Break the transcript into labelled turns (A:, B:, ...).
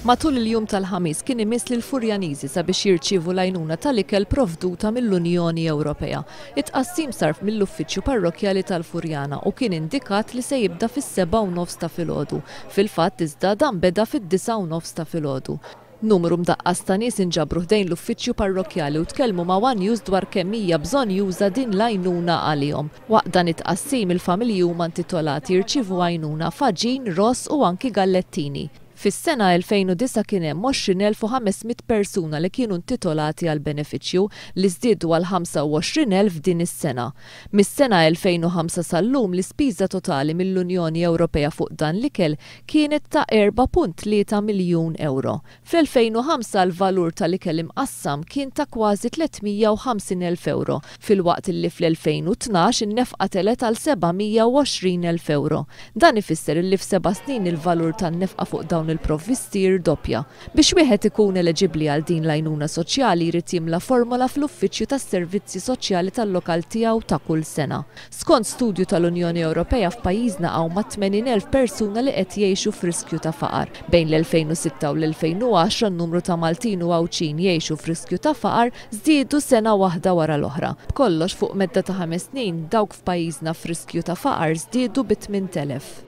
A: Matul il-jum tal-ħamis kien imiss lil Furjaniżi sabiex jirċievu l-għajnuna tal-ikel provduta mill-Unjoni Ewropea. It-tqassim sar mill-Uffiċċju Parrokjali tal-Furjana u kien indikat li se jibda fis-7:30 ta' filgħodu. Fil-fatt iżda dan beda fid-9:30 ta' filgħodu. Numru mdaqqas ta' nies inġabru ħdejn l-Uffiċċju Parrokjali u tkellmu ma' One News dwar kemm hija bżonn juża din l-għajnuna għalihom. Waqt dan it-tqassim il-familji huma intitolati jirċievu għajnuna faġin, ross u anki gallettini. Fis-sena 2009 kien hemm 20,500 persuna li kienu intitolati għal benefiċċju li żdiedu għal 25,000 din is-sena. Mis-sena 2005 sal-lum l-ispiża totali mill-Unjoni Ewropea fuq dan l-ikel kienet ta' 4.3 miljun euro. Fl-2005 l-valur tal-ikel imqassam kien ta' kważi 350,000 euro, filwaqt li fl-2012 in-nefqa telet għal 720,000 euro. Dan ifisser li f'7 snin il-valur tan-nefqa fuq dawn il-provvisti jirdoppja. Biex wieħed ikun eleġibbli għal din l-għajnuna soċjali jrid jimla formola fl-Uffiċċju tas-Servizzi Soċjali tal-lokal tiegħu ta' kull sena. Skont studju tal-Unjoni Ewropea f'pajjiżna hawn ma' 80,000 persuna li qed jgħixu f'riskju ta' faqar. Bejn l-2006 u l-2010 n-numru ta' Maltin u Għawċin jgħixu f'riskju ta' faqar żdiedu sena waħda wara l-oħra. B'kollox fuq medda ta' 5 snin dawk f'pajjiżna f'riskju ta' faqar żdiedu bi 8,000.